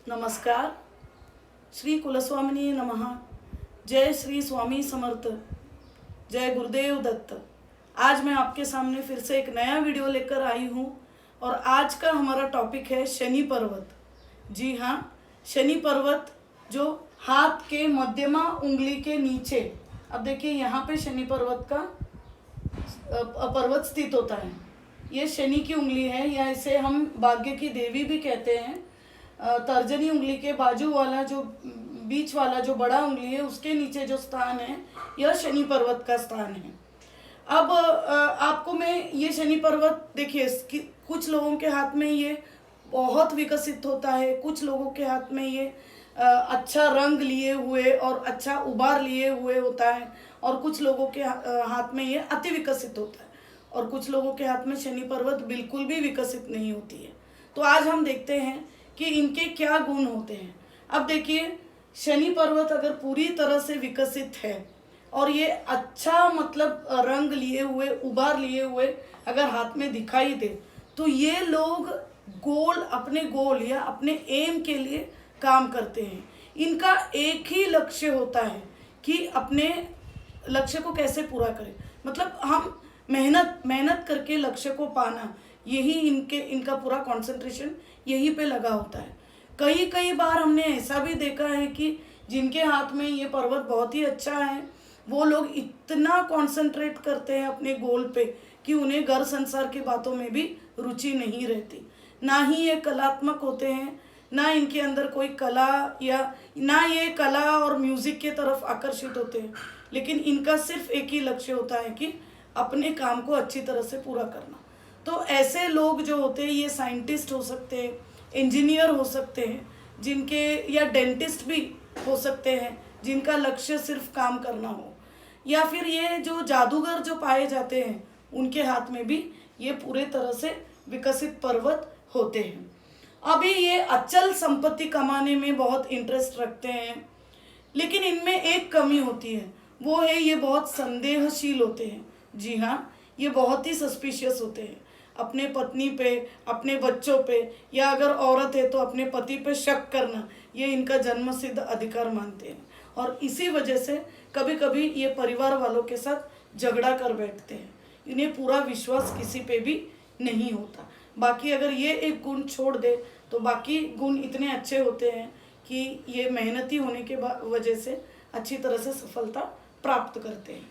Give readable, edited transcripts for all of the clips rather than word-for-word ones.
नमस्कार। श्री कुलस्वामिनी नमः। जय श्री स्वामी समर्थ। जय गुरुदेव दत्त। आज मैं आपके सामने फिर से एक नया वीडियो लेकर आई हूँ और आज का हमारा टॉपिक है शनि पर्वत। जी हाँ, शनि पर्वत जो हाथ के मध्यमा उंगली के नीचे, अब देखिए यहाँ पे शनि पर्वत का पर्वत स्थित होता है। ये शनि की उंगली है या इसे हम भाग्य की देवी भी कहते हैं। तर्जनी उंगली के बाजू वाला जो बीच वाला जो बड़ा उंगली है उसके नीचे जो स्थान है यह शनि पर्वत का स्थान है। अब आपको मैं ये शनि पर्वत देखिए, कुछ लोगों के हाथ में ये बहुत विकसित होता है, कुछ लोगों के हाथ में ये अच्छा रंग लिए हुए और अच्छा उबार लिए हुए होता है और कुछ लोगों के हाथ में ये अति विकसित होता है और कुछ लोगों के हाथ में शनि पर्वत बिल्कुल भी विकसित नहीं होती है। तो आज हम देखते हैं कि इनके क्या गुण होते हैं। अब देखिए, शनि पर्वत अगर पूरी तरह से विकसित है और ये अच्छा मतलब रंग लिए हुए उबार लिए हुए अगर हाथ में दिखाई दे तो ये लोग अपने गोल या अपने एम के लिए काम करते हैं। इनका एक ही लक्ष्य होता है कि अपने लक्ष्य को कैसे पूरा करें, मतलब हम मेहनत करके लक्ष्य को पाना, यही इनका पूरा कंसंट्रेशन यहीं पे लगा होता है। कई बार हमने ऐसा भी देखा है कि जिनके हाथ में ये पर्वत बहुत ही अच्छा है वो लोग इतना कंसंट्रेट करते हैं अपने गोल पे कि उन्हें घर संसार की बातों में भी रुचि नहीं रहती। ना ही ये कलात्मक होते हैं, ना इनके अंदर कोई कला या ना ये कला और म्यूज़िक के तरफ आकर्षित होते हैं, लेकिन इनका सिर्फ एक ही लक्ष्य होता है कि अपने काम को अच्छी तरह से पूरा करना। तो ऐसे लोग जो होते हैं ये साइंटिस्ट हो सकते हैं, इंजीनियर हो सकते हैं, जिनके या डेंटिस्ट भी हो सकते हैं जिनका लक्ष्य सिर्फ काम करना हो, या फिर ये जो जादूगर जो पाए जाते हैं उनके हाथ में भी ये पूरे तरह से विकसित पर्वत होते हैं। अभी ये अचल संपत्ति कमाने में बहुत इंटरेस्ट रखते हैं, लेकिन इनमें एक कमी होती है, वो है ये बहुत संदेहशील होते हैं। जी हाँ, ये बहुत ही सस्पिशियस होते हैं। अपने पत्नी पे, अपने बच्चों पे, या अगर औरत है तो अपने पति पे शक करना ये इनका जन्मसिद्ध अधिकार मानते हैं और इसी वजह से कभी कभी ये परिवार वालों के साथ झगड़ा कर बैठते हैं। इन्हें पूरा विश्वास किसी पे भी नहीं होता। बाकी अगर ये एक गुण छोड़ दे तो बाकी गुण इतने अच्छे होते हैं कि ये मेहनती होने के वजह से अच्छी तरह से सफलता प्राप्त करते हैं।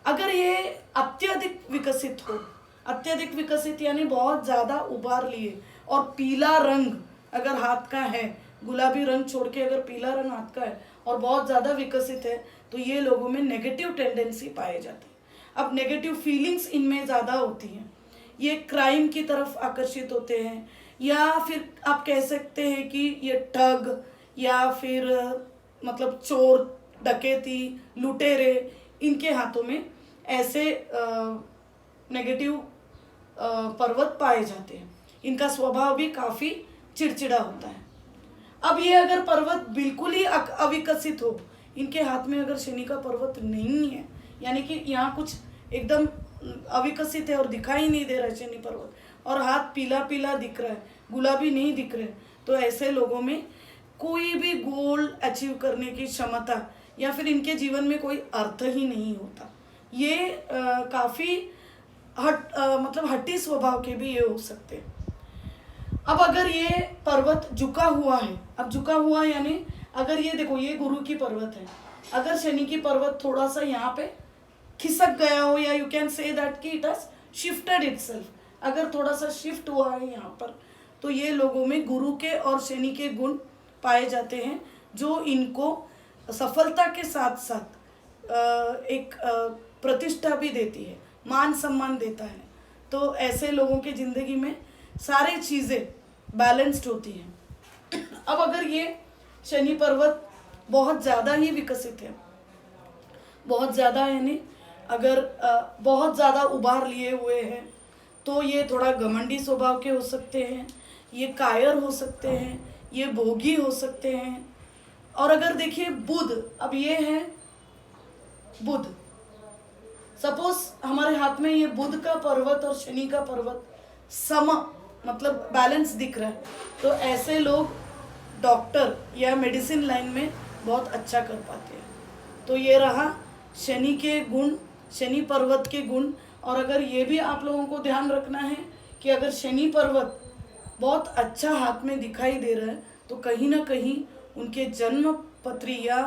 अगर ये अत्यधिक विकसित हो, अत्यधिक विकसित यानी बहुत ज़्यादा उबार लिए और पीला रंग अगर हाथ का है, गुलाबी रंग छोड़ के अगर पीला रंग हाथ का है और बहुत ज़्यादा विकसित है तो ये लोगों में नेगेटिव टेंडेंसी पाए जाती है। अब नेगेटिव फीलिंग्स इनमें ज़्यादा होती हैं, ये क्राइम की तरफ आकर्षित होते हैं, या फिर आप कह सकते हैं कि ये ठग या फिर मतलब चोर, डकैती, लुटेरे, इनके हाथों में ऐसे नेगेटिव पर्वत पाए जाते हैं। इनका स्वभाव भी काफ़ी चिड़चिड़ा होता है। अब ये अगर पर्वत बिल्कुल ही अविकसित हो, इनके हाथ में अगर शनि का पर्वत नहीं है, यानी कि यहाँ कुछ एकदम अविकसित है और दिखाई नहीं दे रहा है शनि पर्वत और हाथ पीला पीला दिख रहा है, गुलाबी नहीं दिख रहे, तो ऐसे लोगों में कोई भी गोल अचीव करने की क्षमता या फिर इनके जीवन में कोई अर्थ ही नहीं होता। ये काफ़ी मतलब हट्टी स्वभाव के भी ये हो सकते हैं। अब अगर ये पर्वत झुका हुआ है, अब झुका हुआ यानी अगर ये देखो ये गुरु की पर्वत है, अगर शनि की पर्वत थोड़ा सा यहाँ पे खिसक गया हो, या यू कैन से दैट कि इट हैज शिफ्टेड इटसेल्फ, अगर थोड़ा सा शिफ्ट हुआ है यहाँ पर, तो ये लोगों में गुरु के और शनि के गुण पाए जाते हैं जो इनको सफलता के साथ साथ एक प्रतिष्ठा भी देती है, मान सम्मान देता है। तो ऐसे लोगों के ज़िंदगी में सारी चीज़ें बैलेंस्ड होती हैं। अब अगर ये शनि पर्वत बहुत ज़्यादा ही विकसित है, बहुत ज़्यादा यानी अगर बहुत ज़्यादा उबार लिए हुए हैं तो ये थोड़ा घमंडी स्वभाव के हो सकते हैं, ये कायर हो सकते हैं, ये भोगी हो सकते हैं। और अगर देखिए बुध, अब ये है बुध, सपोज हमारे हाथ में ये बुध का पर्वत और शनि का पर्वत सम मतलब बैलेंस दिख रहा है, तो ऐसे लोग डॉक्टर या मेडिसिन लाइन में बहुत अच्छा कर पाते हैं। तो ये रहा शनि के गुण, शनि पर्वत के गुण। और अगर ये भी आप लोगों को ध्यान रखना है कि अगर शनि पर्वत बहुत अच्छा हाथ में दिखाई दे रहा है तो कहीं ना कहीं उनके जन्म पत्री या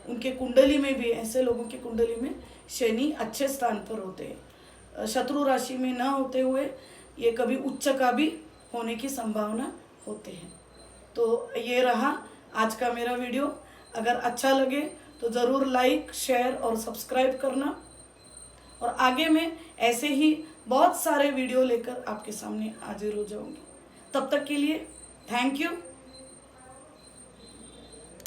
उनके कुंडली में भी, ऐसे लोगों की कुंडली में शनि अच्छे स्थान पर होते हैं। शत्रु राशि में ना होते हुए ये कभी उच्च का भी होने की संभावना होते हैं। तो ये रहा आज का मेरा वीडियो। अगर अच्छा लगे तो ज़रूर लाइक, शेयर और सब्सक्राइब करना। और आगे मैं ऐसे ही बहुत सारे वीडियो लेकर आपके सामने हाजिर हो जाऊंगी। तब तक के लिए थैंक यू।